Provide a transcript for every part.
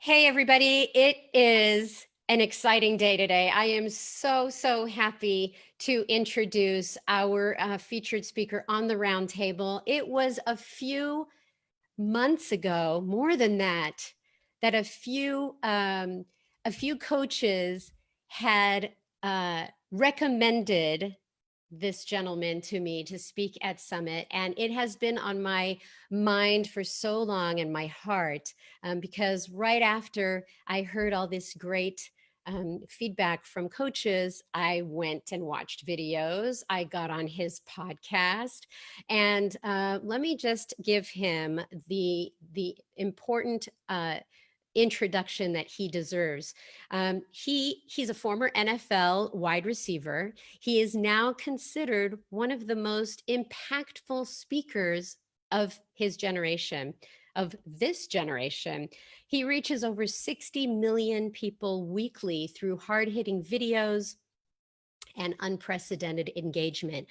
Hey, everybody. It is an exciting day today. I am so happy to introduce our featured speaker on the roundtable. It was a few months ago, more than that, that a few coaches had recommended this gentleman to me to speak at Summit. And it has been on my mind for so long and my heart because right after I heard all this great feedback from coaches, I went and watched videos. I got on his podcast, and let me just give him the important introduction that he deserves. He's a former NFL wide receiver. He is now considered one of the most impactful speakers of his generation, of this generation. He reaches over 60 million people weekly through hard-hitting videos and unprecedented engagement.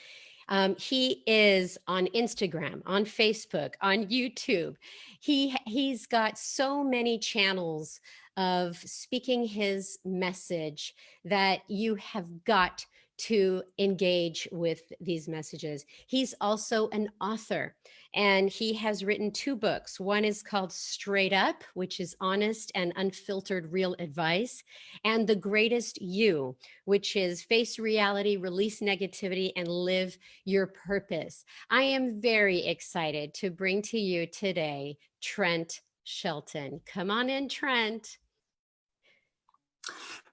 He is on Instagram, on Facebook, on YouTube. He's got so many channels of speaking his message that you have got to engage with these messages. He's also an author, and he has written 2 books. One is called Straight Up, which is honest and unfiltered real advice, and The Greatest You, which is face reality, release negativity, and live your purpose. I am very excited to bring to you today Trent Shelton. Come on in, Trent.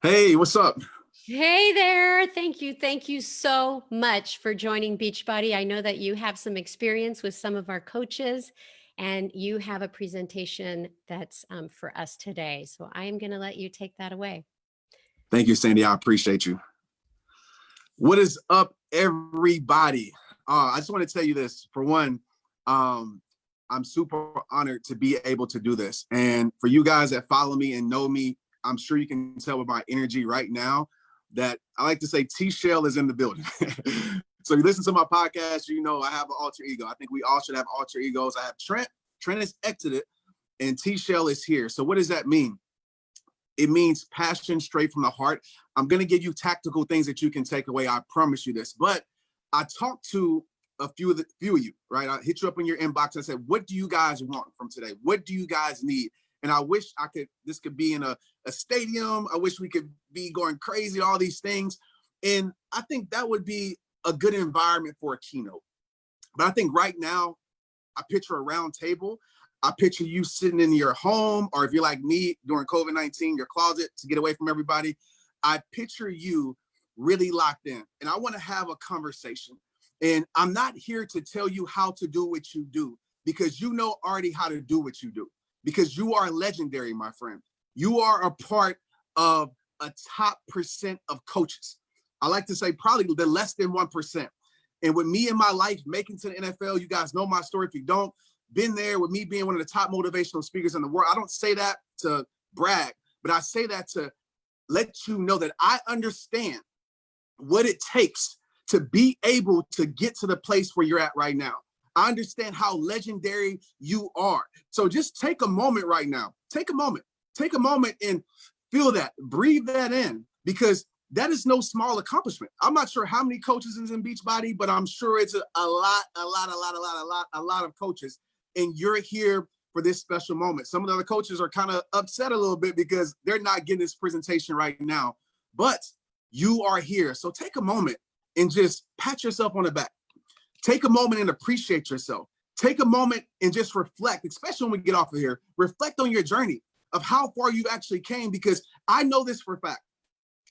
Hey, what's up? Hey there. Thank you. Thank you so much for joining Beachbody. I know that you have some experience with some of our coaches, and you have a presentation that's for us today. So I am going to let you take that away. Thank you, Sandy. I appreciate you. What is up, everybody? I just want to tell you this. For one, I'm super honored to be able to do this. And for you guys that follow me and know me, I'm sure you can tell with my energy right now that I like to say T-Shell is in the building. So you listen to my podcast, you know I have an alter ego. I think we all should have alter egos. I have Trent. Trent has exited, and T-Shell is here. So what does that mean? It means passion straight from the heart. I'm going to give you tactical things that you can take away. I promise you this. But I talked to a few of you, right? I hit you up in your inbox and I said, what do you guys want from today? What do you guys need? And I wish this could be in a stadium. I wish we could be going crazy, all these things. And I think that would be a good environment for a keynote. But I think right now, I picture a round table. I picture you sitting in your home, or if you're like me during COVID-19, your closet to get away from everybody. I picture you really locked in, and I want to have a conversation. And I'm not here to tell you how to do what you do, because you know already how to do what you do, because you are legendary, my friend. You are a part of a top % of coaches. I like to say probably the less than 1%. And with me in my life making to the NFL, you guys know my story. If you don't, been there with me being one of the top motivational speakers in the world. I don't say that to brag, but I say that to let you know that I understand what it takes to be able to get to the place where you're at right now. I understand how legendary you are. So just take a moment right now. Take a moment and feel that, breathe that in, because that is no small accomplishment. I'm not sure how many coaches is in Beachbody, but I'm sure it's a lot of coaches. And you're here for this special moment. Some of the other coaches are kind of upset a little bit because they're not getting this presentation right now, but you are here. So take a moment and just pat yourself on the back. Take a moment and appreciate yourself. Take a moment and just reflect, especially when we get off of here. Reflect on your journey of how far you actually came, because I know this for a fact.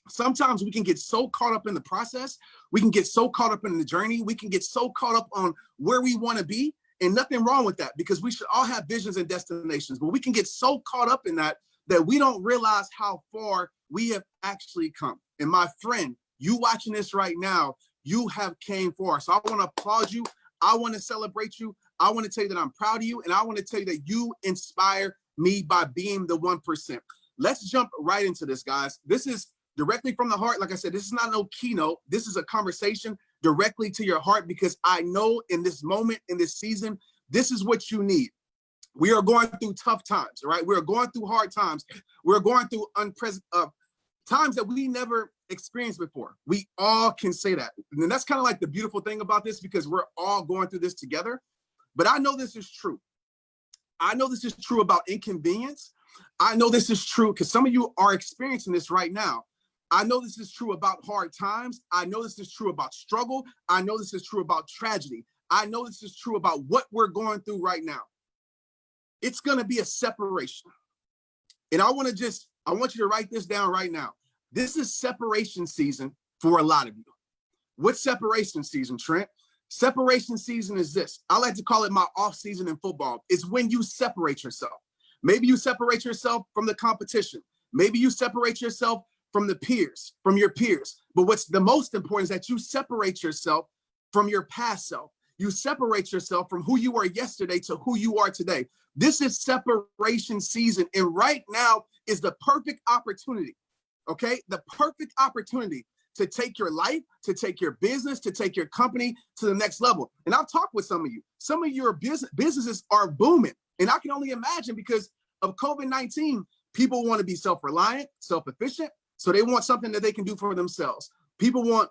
Sometimes we can get so caught up in the process. We can get so caught up in the journey. We can get so caught up on where we want to be. And nothing wrong with that, because we should all have visions and destinations. But we can get so caught up in that we don't realize how far we have actually come. And my friend, you watching this right now, you have came far. So I want to applaud you. I want to celebrate you. I want to tell you that I'm proud of you. And I want to tell you that you inspire me by being the 1%. Let's jump right into this, guys. This is directly from the heart. Like I said, this is not no keynote. This is a conversation directly to your heart, because I know in this moment, in this season, this is what you need. We are going through tough times, right? We're going through hard times. We're going through times that we never experienced before. We all can say that. And that's kind of like the beautiful thing about this, because we're all going through this together. But I know this is true. I know this is true about inconvenience. I know this is true because some of you are experiencing this right now. I know this is true about hard times. I know this is true about struggle. I know this is true about tragedy. I know this is true about what we're going through right now. It's going to be a separation. And I want you to write this down right now. This is separation season for a lot of you. What's separation season, Trent? Separation season is this. I like to call it my off season in football. It's when you separate yourself. Maybe you separate yourself from the competition. Maybe you separate yourself from your peers. But what's the most important is that you separate yourself from your past self. You separate yourself from who you were yesterday to who you are today. This is separation season. And right now is the perfect opportunity, okay? The perfect opportunity to take your life, to take your business, to take your company to the next level. And I've talked with some of you. Some of your businesses are booming. And I can only imagine because of COVID-19, people want to be self-reliant, self-efficient. So they want something that they can do for themselves. People want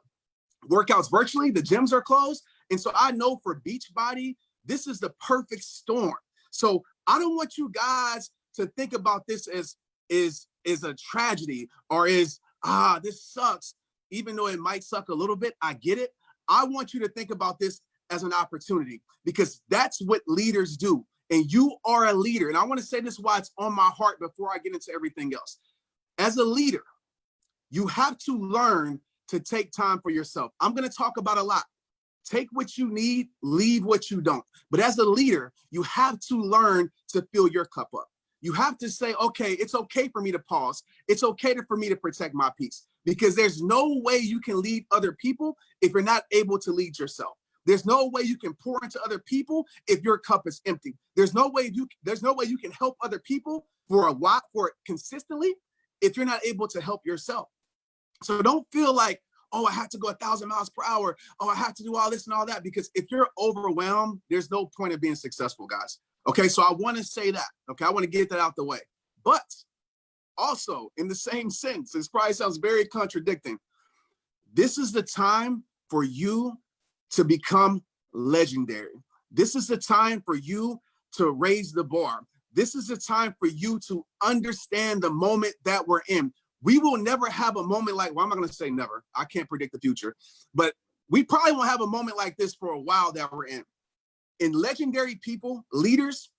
workouts virtually. The gyms are closed. And so I know for Beachbody, this is the perfect storm. So I don't want you guys to think about this as a tragedy or this sucks. Even though it might suck a little bit, I get it. I want you to think about this as an opportunity, because that's what leaders do. And you are a leader. And I want to say this why it's on my heart before I get into everything else. As a leader, you have to learn to take time for yourself. I'm going to talk about a lot. Take what you need, leave what you don't. But as a leader, you have to learn to fill your cup up. You have to say, okay, it's okay for me to pause. It's okay for me to protect my peace, because there's no way you can lead other people if you're not able to lead yourself. There's no way you can pour into other people if your cup is empty. There's no way you can help other people for consistently if you're not able to help yourself. So don't feel like, oh, I have to go 1,000 miles per hour. Oh, I have to do all this and all that, because if you're overwhelmed, there's no point of being successful, guys. Okay, so I want to say that. Okay, I want to get that out the way. But also, in the same sense, this probably sounds very contradicting. This is the time for you to become legendary. This is the time for you to raise the bar. This is the time for you to understand the moment that we're in. We will never have a moment like, well, I'm not going to say never. I can't predict the future. But we probably won't have a moment like this for a while that we're in. And legendary people, leaders,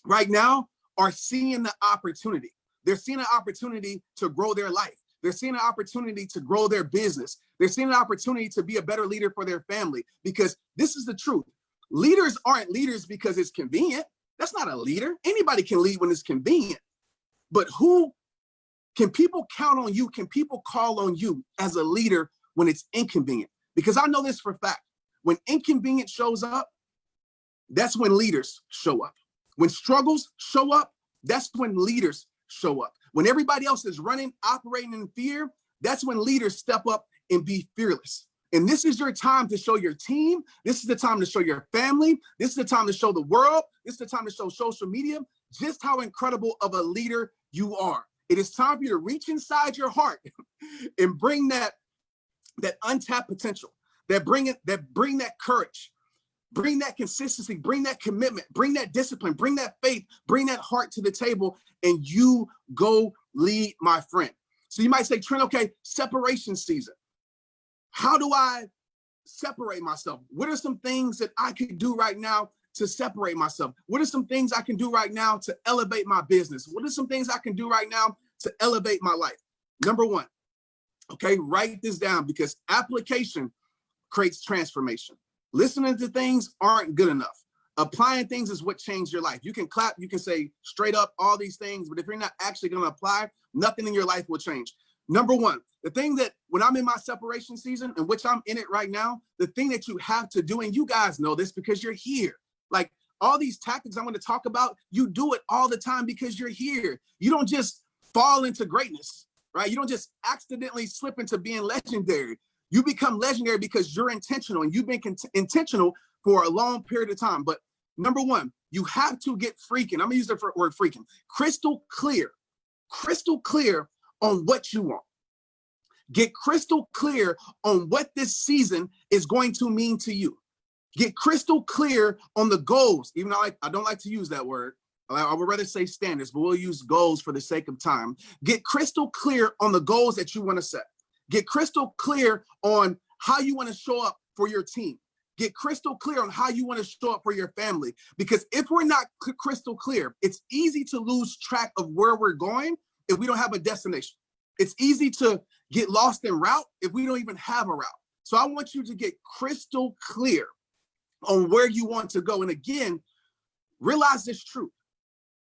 right now are seeing the opportunity. They're seeing an opportunity to grow their life. They're seeing an opportunity to grow their business. They're seeing an opportunity to be a better leader for their family, because this is the truth. Leaders aren't leaders because it's convenient. That's not a leader. Anybody can lead when it's convenient. But who can people count on you? Can people call on you as a leader when it's inconvenient? Because I know this for a fact. When inconvenience shows up, that's when leaders show up. When struggles show up, that's when leaders show up. When everybody else is running, operating in fear, that's when leaders step up and be fearless. And this is your time to show your team. This is the time to show your family. This is the time to show the world. This is the time to show social media just how incredible of a leader you are. It is time for you to reach inside your heart and bring that untapped potential, bring that courage, bring that consistency, bring that commitment, bring that discipline, bring that faith, bring that heart to the table, and you go lead, my friend. So you might say, Trent, okay, separation season. How do I separate myself? What are some things that I could do right now to separate myself? What are some things I can do right now to elevate my business? What are some things I can do right now to elevate my life? Number one, okay, write this down, because application creates transformation. Listening to things aren't good enough. Applying things is what changed your life. You can clap, you can say straight up all these things, but if you're not actually going to apply, nothing in your life will change. Number one, the thing that when I'm in my separation season, in which I'm in it right now, the thing that you have to do, and you guys know this because you're here, like all these tactics I'm going to talk about, you do it all the time because you're here. You don't just fall into greatness, right? You don't just accidentally slip into being legendary. You become legendary because you're intentional, and you've been intentional for a long period of time. But Number one, you have to get freaking, I'm gonna use the word freaking, crystal clear on what you want. Get crystal clear on what this season is going to mean to you. Get crystal clear on the goals, even though I don't like to use that word. I would rather say standards, but we'll use goals for the sake of time. Get crystal clear on the goals that you want to set. Get crystal clear on how you want to show up for your team. Get crystal clear on how you want to show up for your family. Because if we're not crystal clear, it's easy to lose track of where we're going if we don't have a destination. It's easy to get lost in route if we don't even have a route. So I want you to get crystal clear on where you want to go. And again, realize this truth.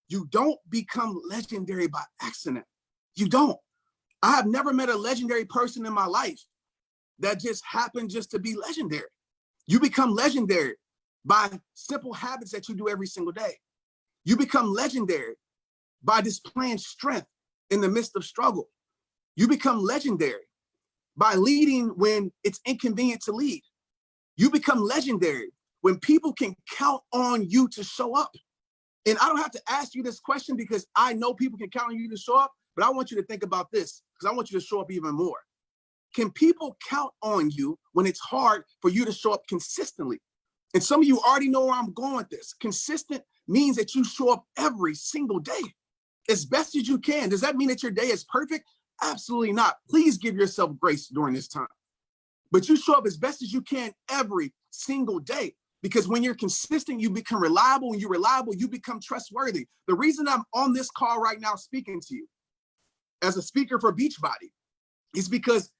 You don't become legendary by accident. You don't. I have never met a legendary person in my life that just happened just to be legendary. You become legendary by simple habits that you do every single day. You become legendary by displaying strength in the midst of struggle. You become legendary by leading when it's inconvenient to lead. You become legendary when people can count on you to show up. And I don't have to ask you this question because I know people can count on you to show up, but I want you to think about this because I want you to show up even more. Can people count on you when it's hard for you to show up consistently? And some of you already know where I'm going with this. Consistent means that you show up every single day as best as you can. Does that mean that your day is perfect? Absolutely not. Please give yourself grace during this time. But you show up as best as you can every single day. Because when you're consistent, you become reliable. When you're reliable, you become trustworthy. The reason I'm on this call right now speaking to you as a speaker for Beachbody is because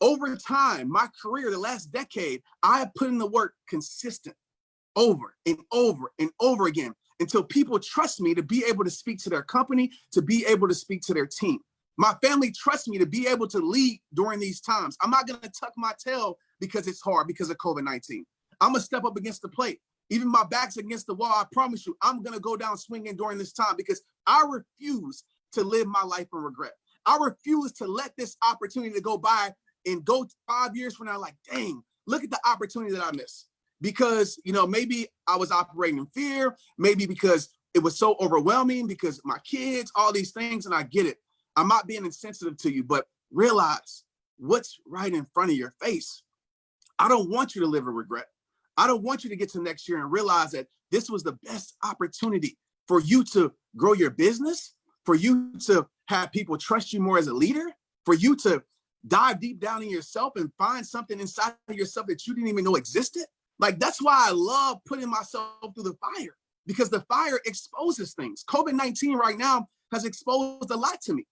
over time, my career, the last decade, I have put in the work consistent over and over and over again until people trust me to be able to speak to their company, to be able to speak to their team. My family trusts me to be able to lead during these times. I'm not going to tuck my tail because it's hard because of COVID-19. I'm going to step up against the plate. Even my back's against the wall. I promise you, I'm going to go down swinging during this time because I refuse to live my life in regret. I refuse to let this opportunity to go by and go 5 years from now, like, dang, look at the opportunity that I missed. Because, maybe I was operating in fear, maybe because it was so overwhelming, because my kids, all these things, and I get it. I'm not being insensitive to you, but realize what's right in front of your face. I don't want you to live in regret. I don't want you to get to next year and realize that this was the best opportunity for you to grow your business, for you to have people trust you more as a leader, for you to dive deep down in yourself and find something inside of yourself that you didn't even know existed. Like, that's why I love putting myself through the fire, because the fire exposes things. COVID-19 right now has exposed a lot to me.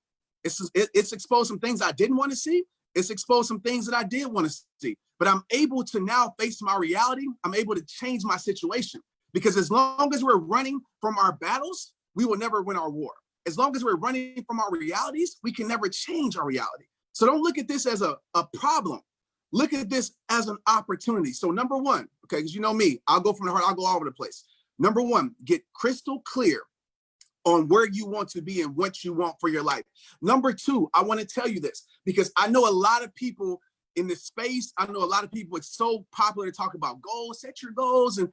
It's exposed some things I didn't want to see. It's exposed some things that I did want to see. But I'm able to now face my reality. I'm able to change my situation. Because as long as we're running from our battles, we will never win our war. As long as we're running from our realities, we can never change our reality. So don't look at this as a problem. Look at this as an opportunity. So number one, okay, because you know me, I'll go from the heart, I'll go all over the place. Number one, get crystal clear on where you want to be and what you want for your life. Number two, I want to tell you this because I know a lot of people in this space. I know a lot of people, it's so popular to talk about goals, set your goals, and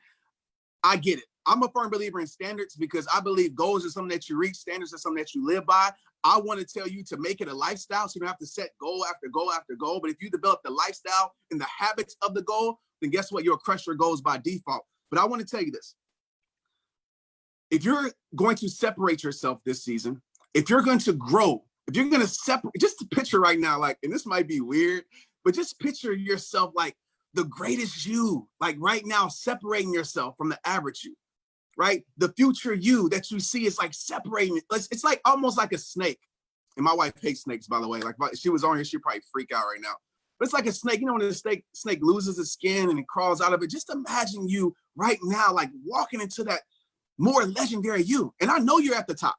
I get it. I'm a firm believer in standards because I believe goals are something that you reach, standards are something that you live by. I want to tell you to make it a lifestyle so you don't have to set goal after goal after goal. But if you develop the lifestyle and the habits of the goal, then guess what? You'll crush your goals by default. But I want to tell you this. If you're going to separate yourself this season, if you're going to grow, if you're going to separate, just to picture right now, like, and this might be weird, but just picture yourself like the greatest you, like right now, separating yourself from the average you, right? The future you that you see is like separating. It's like almost like a snake. And my wife hates snakes, by the way. Like if she was on here, she'd probably freak out right now. But it's like a snake. You know, when the snake loses its skin and it crawls out of it, just imagine you right now, like walking into that more legendary you. And I know you're at the top.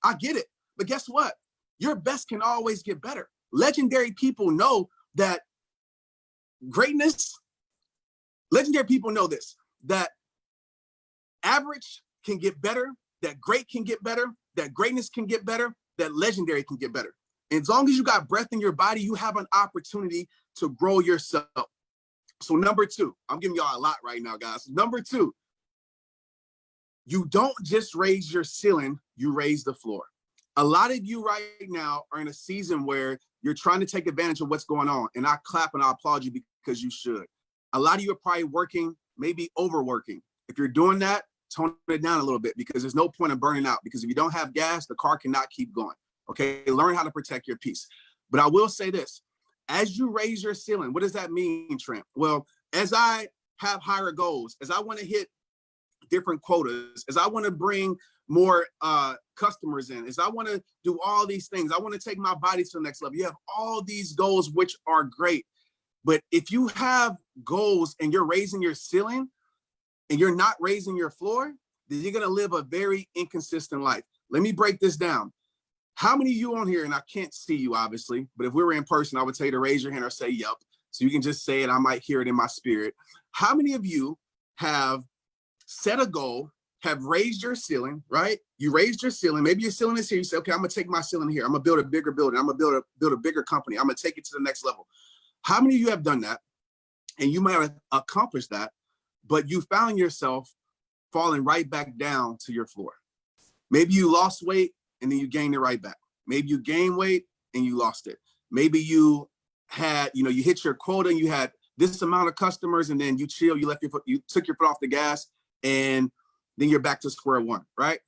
I get it. But guess what? Your best can always get better. Legendary people know that legendary people know this, that average can get better, that great can get better, that greatness can get better, that legendary can get better. And as long as you got breath in your body, you have an opportunity to grow yourself. So number two, I'm giving y'all a lot right now, guys. Number two, You don't just raise your ceiling, you raise the floor. A lot of you right now are in a season where you're trying to take advantage of what's going on. And I clap and I applaud you because you should. A lot of you are probably working, maybe overworking. If you're doing that, tone it down a little bit, because there's no point in burning out, because if you don't have gas, the car cannot keep going. Okay, learn how to protect your peace. But I will say this, as you raise your ceiling, what does that mean, Trent? Well, as I have higher goals, as I want to hit different quotas, as I want to bring more customers in, as I want to do all these things, I want to take my body to the next level. You have all these goals, which are great. But if you have goals and you're raising your ceiling and you're not raising your floor, then you're going to live a very inconsistent life. Let me break this down. How many of you on here, and I can't see you obviously, but if we were in person, I would tell you to raise your hand or say, yep. So you can just say it. I might hear it in my spirit. How many of you have set a goal, have raised your ceiling, right? You raised your ceiling. Maybe your ceiling is here. You say, okay, I'm going to take my ceiling here. I'm going to build a bigger building. I'm going to build a bigger company. I'm going to take it to the next level. How many of you have done that? And you might have accomplished that, but you found yourself falling right back down to your floor. Maybe you lost weight and then you gained it right back. Maybe you gained weight and you lost it. Maybe you had, you hit your quota and you had this amount of customers, and then you chill, you took your foot off the gas, and then you're back to square one, right?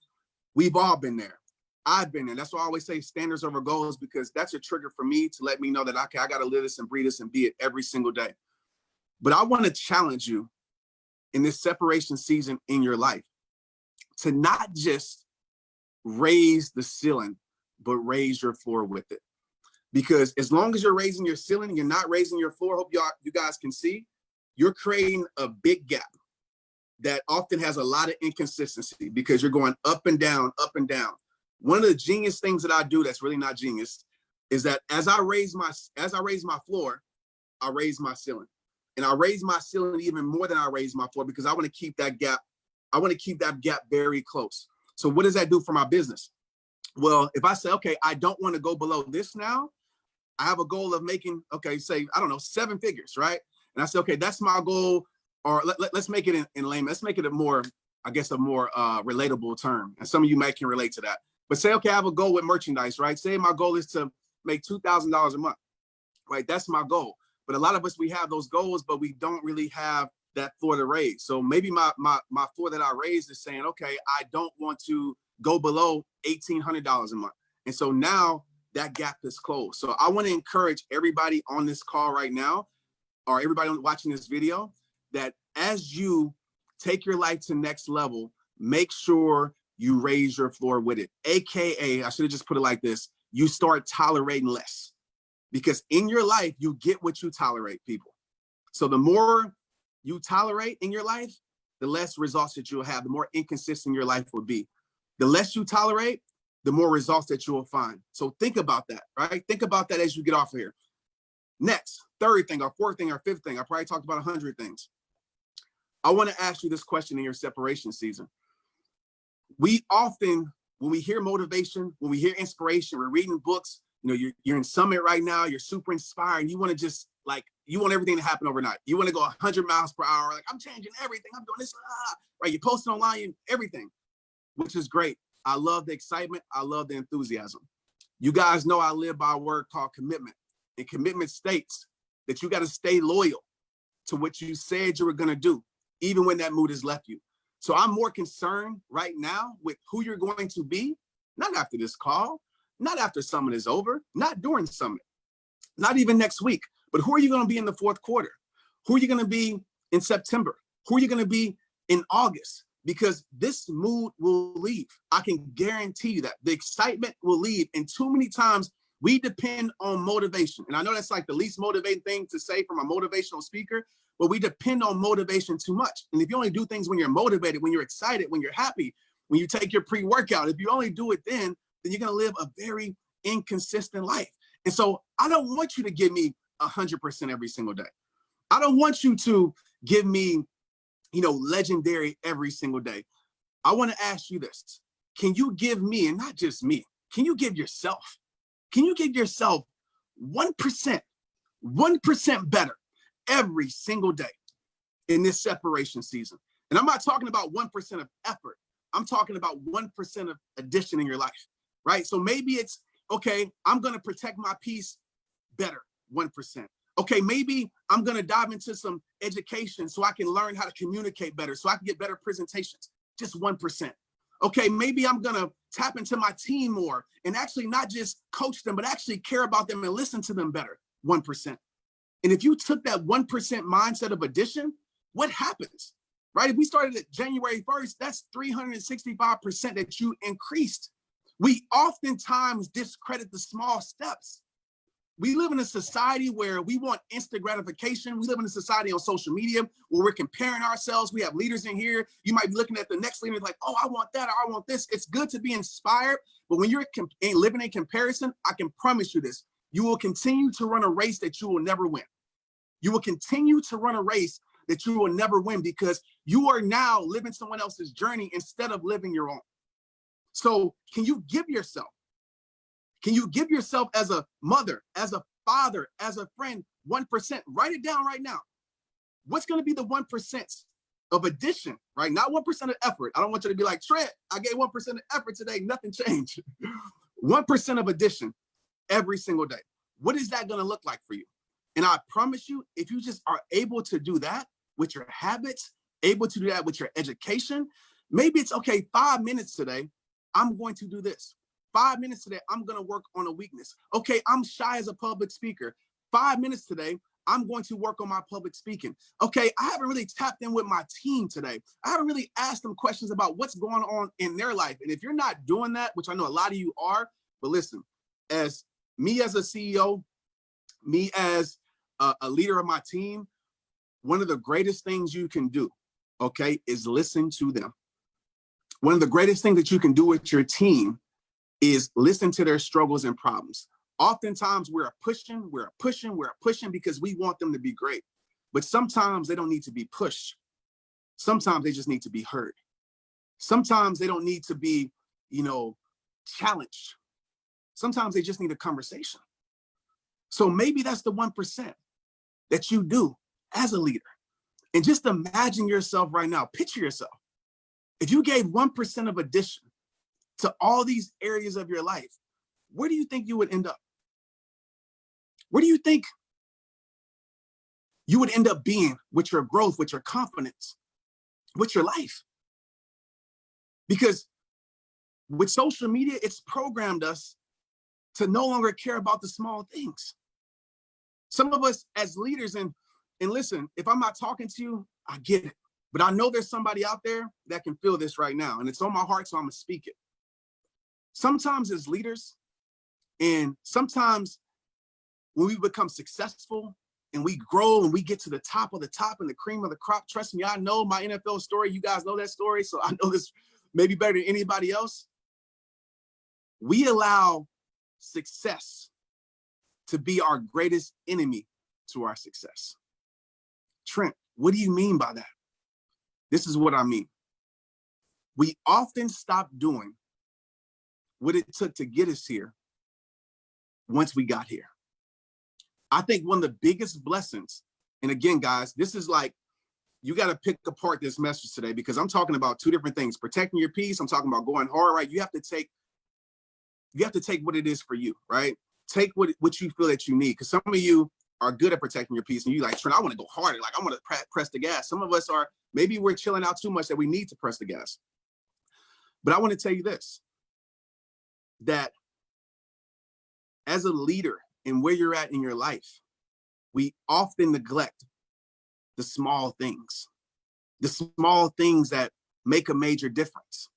We've all been there. I've been there. That's why I always say standards over goals, because that's a trigger for me to let me know that, okay, I got to live this and breathe this and be it every single day. But I want to challenge you in this separation season in your life to not just raise the ceiling, but raise your floor with it. Because as long as you're raising your ceiling, you're not raising your floor. Hope you guys can see, you're creating a big gap that often has a lot of inconsistency, because you're going up and down, up and down. One of the genius things that I do that's really not genius is that as I raise my floor, I raise my ceiling. And I raise my ceiling even more than I raise my floor, because I want to keep that gap. I want to keep that gap very close. So what does that do for my business? Well, if I say, okay, I don't want to go below this now, I have a goal of making, okay, say, I don't know, 7 figures, right? And I say, okay, that's my goal. Or let's make it in layman. Let's make it a more relatable term. And some of you might can relate to that. But say, okay, I have a goal with merchandise, right? Say my goal is to make $2,000 a month, right? That's my goal. But a lot of us, we have those goals, but we don't really have that floor to raise. So maybe my floor that I raised is saying, okay, I don't want to go below $1,800 a month. And so now that gap is closed. So I want to encourage everybody on this call right now, or everybody watching this video, that as you take your life to next level, make sure you raise your floor with it. AKA, I should have just put it like this, you start tolerating less. Because in your life, you get what you tolerate, people. So the more you tolerate in your life, the less results that you'll have, the more inconsistent your life will be. The less you tolerate, the more results that you will find. So think about that, right? Think about that as you get off of here. Next, third thing, or fourth thing, or fifth thing, I probably talked about 100 things. I want to ask you this question in your separation season. We often, when we hear motivation, when we hear inspiration, we're reading books, you're in Summit right now, you're super inspired, you want to just you want everything to happen overnight. You want to go 100 miles per hour, like I'm changing everything, I'm doing this, right? You're posting online, everything, which is great. I love the excitement. I love the enthusiasm. You guys know I live by a word called commitment. And commitment states that you got to stay loyal to what you said you were going to do, even when that mood has left you. So I'm more concerned right now with who you're going to be, not after this call, not after Summit is over, not during Summit, not even next week, but who are you going to be in the fourth quarter? Who are you going to be in September? Who are you going to be in August? Because this mood will leave. I can guarantee you that the excitement will leave. And too many times we depend on motivation. And I know that's like the least motivating thing to say from a motivational speaker, but we depend on motivation too much. And if you only do things when you're motivated, when you're excited, when you're happy, when you take your pre-workout, if you only do it then you're going to live a very inconsistent life. And so I don't want you to give me 100% every single day. I don't want you to give me legendary every single day. I want to ask you this. Can you give me, and not just me, can you give yourself 1% better every single day in this separation season? And I'm not talking about 1% of effort. I'm talking about 1% of addition in your life, right? So maybe it's, okay, I'm going to protect my peace better, 1%. Okay, maybe I'm going to dive into some education so I can learn how to communicate better, so I can get better presentations, just 1%. Okay, maybe I'm going to tap into my team more and actually not just coach them, but actually care about them and listen to them better, 1%. And if you took that 1% mindset of addition, what happens, right? If we started at January 1st, that's 365% that you increased. We oftentimes discredit the small steps. We live in a society where we want instant gratification. We live in a society on social media where we're comparing ourselves. We have leaders in here. You might be looking at the next leader like, oh, I want that, or I want this. It's good to be inspired, but when you're living in comparison, I can promise you this, you will continue to run a race that you will never win. You will continue to run a race that you will never win because you are now living someone else's journey instead of living your own. So can you give yourself as a mother, as a father, as a friend, 1%? Write it down right now. What's going to be the 1% of addition, right? Not 1% of effort. I don't want you to be like, Trent, I gave 1% of effort today. Nothing changed. 1% of addition every single day. What is that going to look like for you? And I promise you, if you just are able to do that with your habits, able to do that with your education, maybe it's okay, 5 minutes today, I'm going to do this. 5 minutes today, I'm going to work on a weakness. Okay, I'm shy as a public speaker. 5 minutes today, I'm going to work on my public speaking. Okay, I haven't really tapped in with my team today. I haven't really asked them questions about what's going on in their life. And if you're not doing that, which I know a lot of you are, but listen, as me as a CEO, me as a leader of my team, one of the greatest things you can do, okay, is listen to them. One of the greatest things that you can do with your team is listen to their struggles and problems. Oftentimes we're pushing because we want them to be great. But sometimes they don't need to be pushed. Sometimes they just need to be heard. Sometimes they don't need to be, challenged. Sometimes they just need a conversation. So maybe that's the 1% that you do as a leader. And just imagine yourself right now, picture yourself. If you gave 1% of addition to all these areas of your life, where do you think you would end up? Where do you think you would end up being with your growth, with your confidence, with your life? Because with social media, it's programmed us to no longer care about the small things. Some of us as leaders, and listen, if I'm not talking to you, I get it. But I know there's somebody out there that can feel this right now, and it's on my heart, so I'm gonna speak it. Sometimes as leaders, and sometimes when we become successful and we grow and we get to the top of the top and the cream of the crop, trust me, I know my NFL story. You guys know that story, so I know this maybe better than anybody else. We allow success to be our greatest enemy to our success. Trent, what do you mean by that? This is what I mean. We often stop doing what it took to get us here once we got here. I think one of the biggest blessings, and again, guys, this is like, you got to pick apart this message today because I'm talking about two different things. Protecting your peace. I'm talking about going hard, right? You have to take what it is for you, right? Take what you feel that you need. Because some of you are good at protecting your peace and you like, Trent, I want to go harder. Like I want to press the gas. Some of us are, maybe we're chilling out too much that we need to press the gas. But I want to tell you this, that as a leader and where you're at in your life, we often neglect the small things that make a major difference.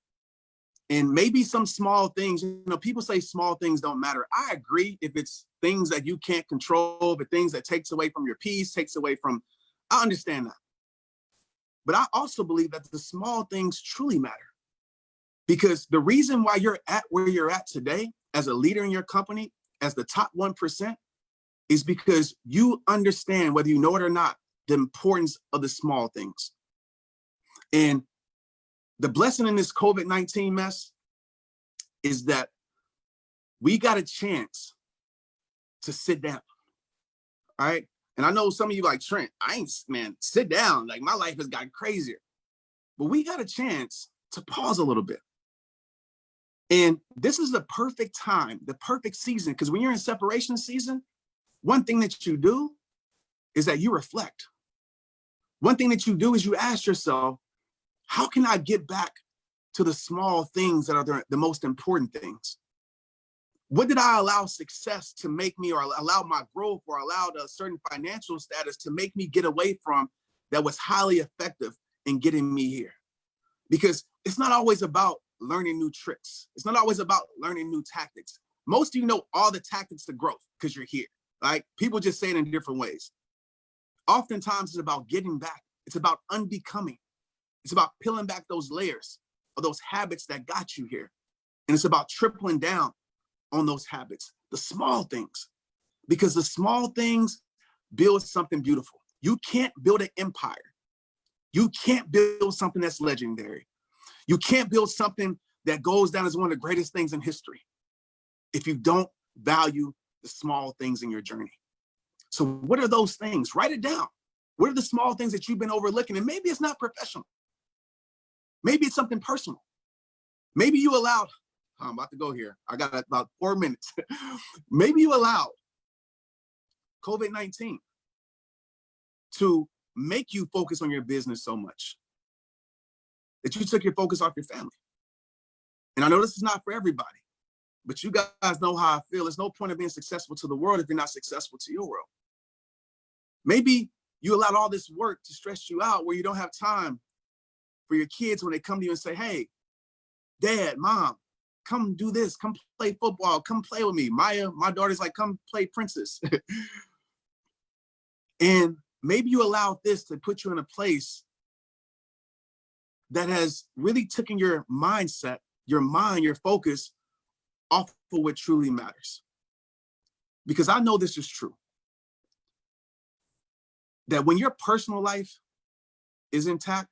And maybe some small things, people say small things don't matter. I agree if it's things that you can't control, but things that takes away from your peace, I understand that. But I also believe that the small things truly matter. Because the reason why you're at where you're at today as a leader in your company, as the top 1%, is because you understand, whether you know it or not, the importance of the small things. And the blessing in this COVID-19 mess is that we got a chance to sit down, all right? And I know some of you like, Trent, sit down. Like my life has gotten crazier. But we got a chance to pause a little bit. And this is the perfect time, the perfect season, because when you're in separation season, one thing that you do is that you reflect. One thing that you do is you ask yourself, how can I get back to the small things that are the most important things? What did I allow success to make me, or allow my growth, or allowed a certain financial status to make me get away from, that was highly effective in getting me here? Because it's not always about learning new tricks. It's not always about learning new tactics. Most of you know all the tactics to growth because you're here. Like, people just say it in different ways. Oftentimes it's about getting back. It's about unbecoming. It's about peeling back those layers of those habits that got you here. And it's about tripling down on those habits, the small things, because the small things build something beautiful. You can't build an empire. You can't build something that's legendary. You can't build something that goes down as one of the greatest things in history if you don't value the small things in your journey. So what are those things? Write it down. What are the small things that you've been overlooking? And maybe it's not professional. Maybe it's something personal. Maybe you allowed, I'm about to go here. I got about 4 minutes. Maybe you allowed COVID-19 to make you focus on your business so much that you took your focus off your family. And I know this is not for everybody, but you guys know how I feel. There's no point of being successful to the world if you're not successful to your world. Maybe you allowed all this work to stress you out where you don't have time for your kids when they come to you and say, hey, Dad, Mom, come do this, come play football, come play with me. Maya, my daughter's like, come play princess. And maybe you allowed this to put you in a place that has really taken your mindset, your mind, your focus off of what truly matters. Because I know this is true, that when your personal life is intact,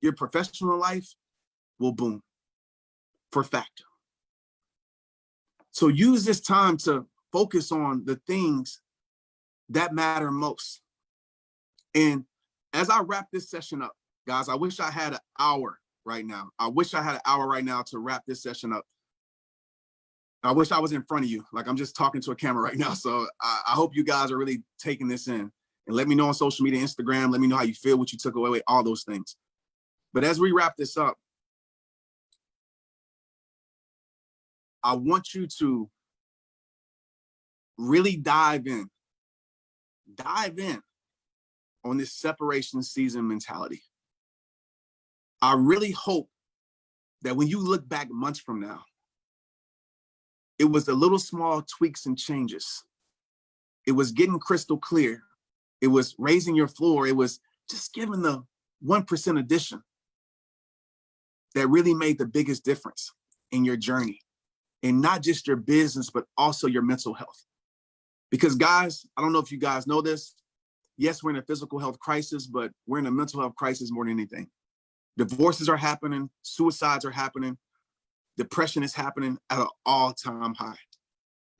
your professional life will boom, for fact. So use this time to focus on the things that matter most. And as I wrap this session up, guys, I wish I had an hour right now. I wish I had an hour right now to wrap this session up. I wish I was in front of you. Like, I'm just talking to a camera right now. So I hope you guys are really taking this in. And let me know on social media, Instagram. Let me know how you feel, what you took away, all those things. But as we wrap this up, I want you to really dive in on this separation season mentality. I really hope that when you look back months from now, it was the little small tweaks and changes. It was getting crystal clear. It was raising your floor. It was just giving the 1% addition that really made the biggest difference in your journey. And not just your business, but also your mental health. Because guys, I don't know if you guys know this. Yes, we're in a physical health crisis, but we're in a mental health crisis more than anything. Divorces are happening, suicides are happening, depression is happening at an all-time high.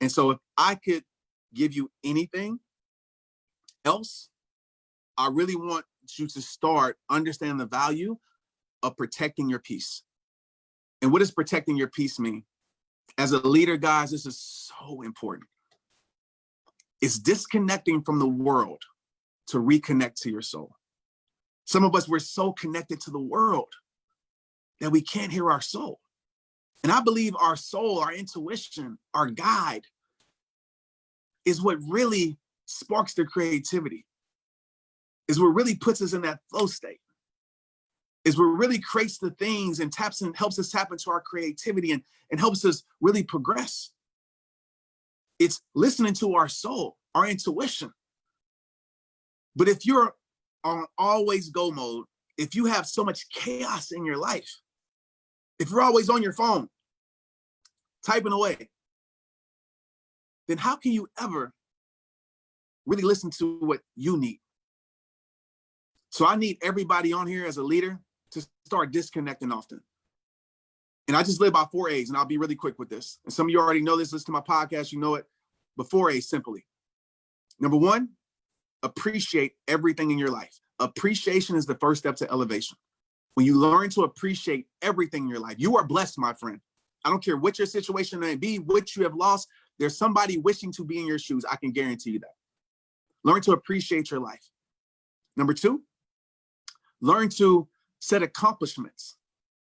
And so if I could give you anything else, I really want you to start understanding the value of protecting your peace. And what does protecting your peace mean? As a leader, guys, this is so important. It's disconnecting from the world to reconnect to your soul. Some of us, we're so connected to the world that we can't hear our soul. And I believe our soul, our intuition, our guide is what really sparks the creativity, is what really puts us in that flow state, is what really creates the things and taps and helps us tap into our creativity and helps us really progress. It's listening to our soul, our intuition. But if you're on always go mode, if you have so much chaos in your life, if you're always on your phone, typing away, then how can you ever really listen to what you need? So I need everybody on here as a leader to start disconnecting often. And I just live by 4 A's, and I'll be really quick with this. And some of you already know this, listen to my podcast, you know it, but 4 A's simply. Number one, appreciate everything in your life. Appreciation is the first step to elevation. When you learn to appreciate everything in your life, you are blessed, my friend. I don't care what your situation may be, what you have lost. There's somebody wishing to be in your shoes. I can guarantee you that. Learn to appreciate your life. Number two, learn to set accomplishments,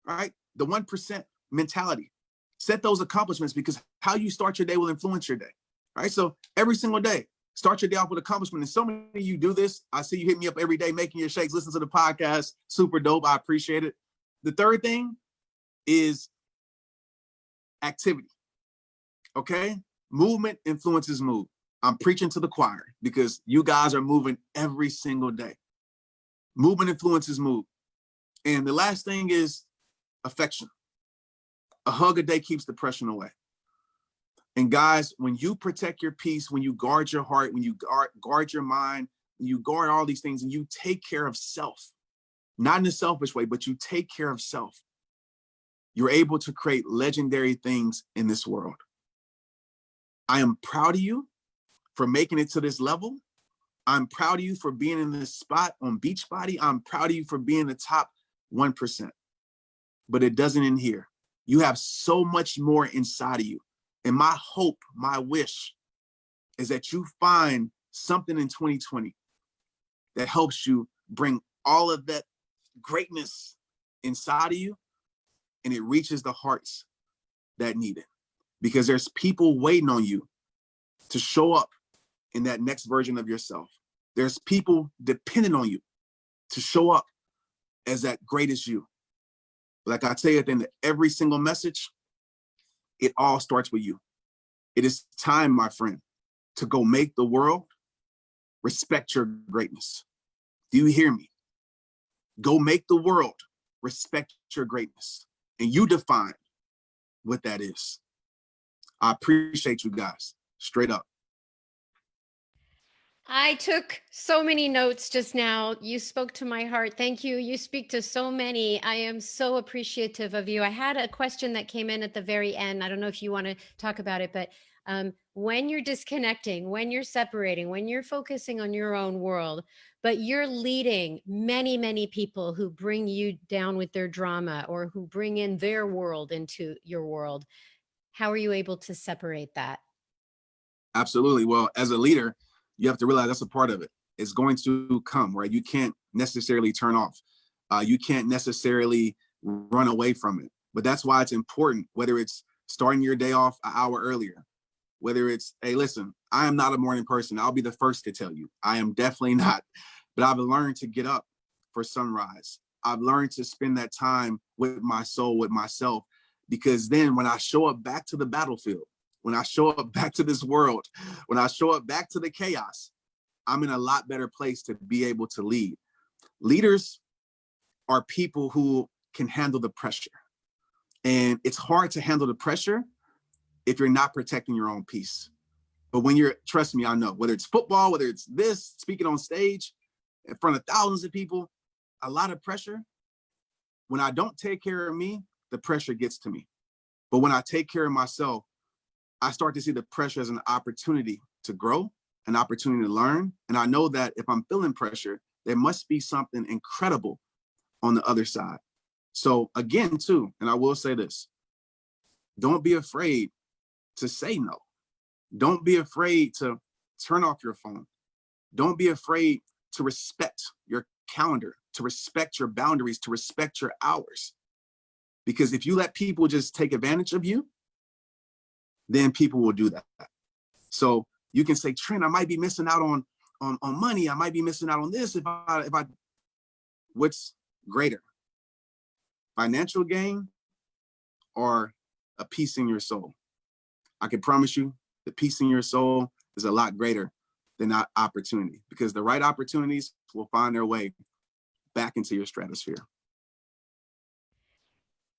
right? The 1% mentality. Set those accomplishments, because how you start your day will influence your day, right? So every single day, start your day off with accomplishment. And so many of you do this. I see you hit me up every day, making your shakes, listen to the podcast. Super dope. I appreciate it. The third thing is activity. Okay? Movement influences mood. I'm preaching to the choir because you guys are moving every single day. Movement influences mood. And the last thing is affection. A hug a day keeps depression away. And guys, when you protect your peace, when you guard your heart, when you guard your mind, when you guard all these things, and you take care of self, not in a selfish way, but you take care of self, you're able to create legendary things in this world. I am proud of you for making it to this level. I'm proud of you for being in this spot on Beachbody. I'm proud of you for being the top 1%. But it doesn't end here. You have so much more inside of you. And my hope, my wish is that you find something in 2020 that helps you bring all of that greatness inside of you, and it reaches the hearts that need it. Because there's people waiting on you to show up in that next version of yourself. There's people depending on you to show up as that greatest you. Like I tell you at the end of every single message, it all starts with you. It is time, my friend, to go make the world respect your greatness. Do you hear me? Go make the world respect your greatness. And you define what that is. I appreciate you guys. Straight up. I took so many notes just now. You spoke to my heart. Thank you. You speak to so many. I am so appreciative of you. I had a question that came in at the very end. I don't know if you want to talk about it, but when you're disconnecting, when you're separating, when you're focusing on your own world, but you're leading many, many people who bring you down with their drama or who bring in their world into your world, how are you able to separate that? Absolutely. Well, as a leader, you have to realize that's a part of it. It's going to come, right? You can't necessarily turn off. You can't necessarily run away from it. But that's why it's important, whether it's starting your day off an hour earlier, whether it's, hey, listen, I am not a morning person. I'll be the first to tell you. I am definitely not. But I've learned to get up for sunrise. I've learned to spend that time with my soul, with myself, because then when I show up back to the battlefield, when I show up back to this world, when I show up back to the chaos, I'm in a lot better place to be able to lead. Leaders are people who can handle the pressure. And it's hard to handle the pressure if you're not protecting your own peace. But when you're, trust me, I know, whether it's football, whether it's this, speaking on stage in front of thousands of people, a lot of pressure. When I don't take care of me, the pressure gets to me. But when I take care of myself, I start to see the pressure as an opportunity to grow, an opportunity to learn. And I know that if I'm feeling pressure, there must be something incredible on the other side. So again, too, and I will say this, don't be afraid to say no. Don't be afraid to turn off your phone. Don't be afraid to respect your calendar, to respect your boundaries, to respect your hours. Because if you let people just take advantage of you, then people will do that. So you can say, Trent, I might be missing out on money. I might be missing out on this. If I, what's greater? Financial gain or a peace in your soul? I can promise you the peace in your soul is a lot greater than that opportunity, because the right opportunities will find their way back into your stratosphere.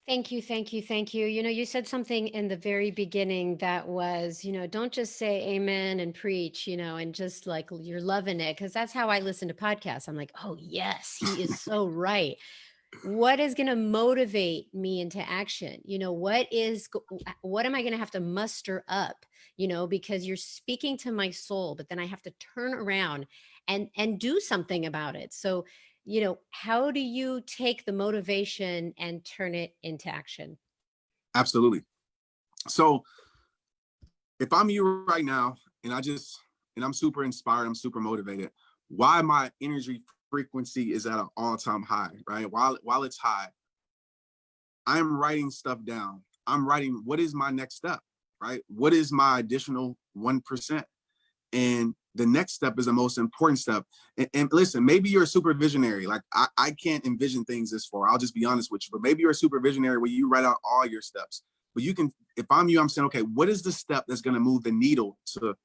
Thank you, thank you, thank you. You said something in the very beginning that was, don't just say amen and preach, and just like you're loving it, because that's how I listen to podcasts. I'm like, oh, yes, he is so right. What is going to motivate me into action? What am I going to have to muster up, because you're speaking to my soul, but then I have to turn around and do something about it. So how do you take the motivation and turn it into action? Absolutely. So if I'm you right now and I'm super inspired, I'm super motivated, why my energy frequency is at an all-time high, right? While it's high, I'm writing stuff down. I'm writing what is my next step, right? What is my additional 1%? And the next step is the most important step. And listen, maybe you're a super visionary. Like I can't envision things this far. I'll just be honest with you. But maybe you're a super visionary where you write out all your steps. But you can, if I'm you, I'm saying, okay, what is the step that's going to move the needle to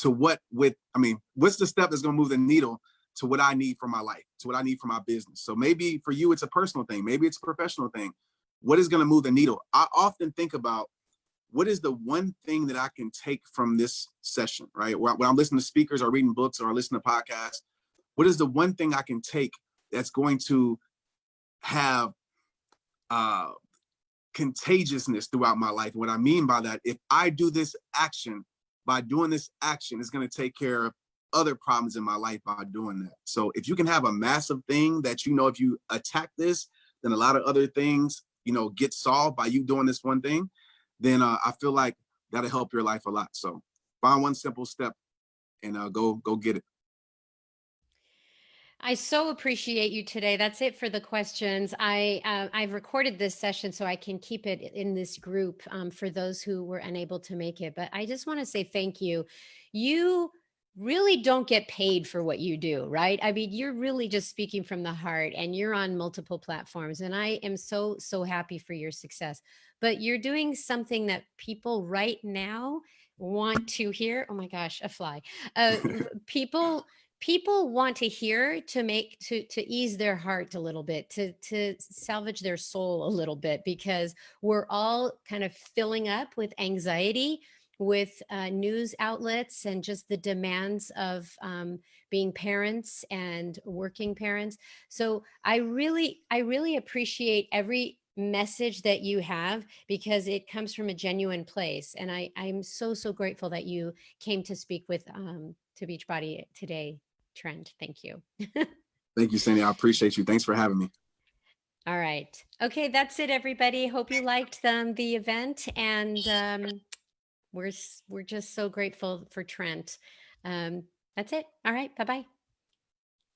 what with, I mean, what's the step that's going to move the needle to what I need for my life, to what I need for my business? So maybe for you, it's a personal thing. Maybe it's a professional thing. What is going to move the needle? I often think about what is the one thing that I can take from this session, right? When I'm listening to speakers or reading books or listening to podcasts, what is the one thing I can take that's going to have uh, contagiousness throughout my life? What I mean by that, if I do this action, by doing this action, it's going to take care of other problems in my life by doing that. So if you can have a massive thing that, if you attack this, then a lot of other things, get solved by you doing this one thing, then I feel like that'll help your life a lot. So find one simple step and go get it. I so appreciate you today. That's it for the questions. I've recorded this session so I can keep it in this group for those who were unable to make it. But I just want to say thank you. You really don't get paid for what you do, right? I mean, you're really just speaking from the heart, and you're on multiple platforms. And I am so happy for your success. But you're doing something that people right now want to hear. Oh my gosh, a fly. People want to hear, to ease their heart a little bit, to salvage their soul a little bit, because we're all kind of filling up with anxiety with news outlets and just the demands of being parents and working parents. So I really appreciate every message that you have, because it comes from a genuine place, and I'm so grateful that you came to speak with to Beachbody today, Trent. Thank you. Thank you, Sandy. I appreciate you. Thanks for having me. All right. Okay, that's it, everybody. Hope you liked the event, and we're just so grateful for Trent. That's it. All right. Bye bye.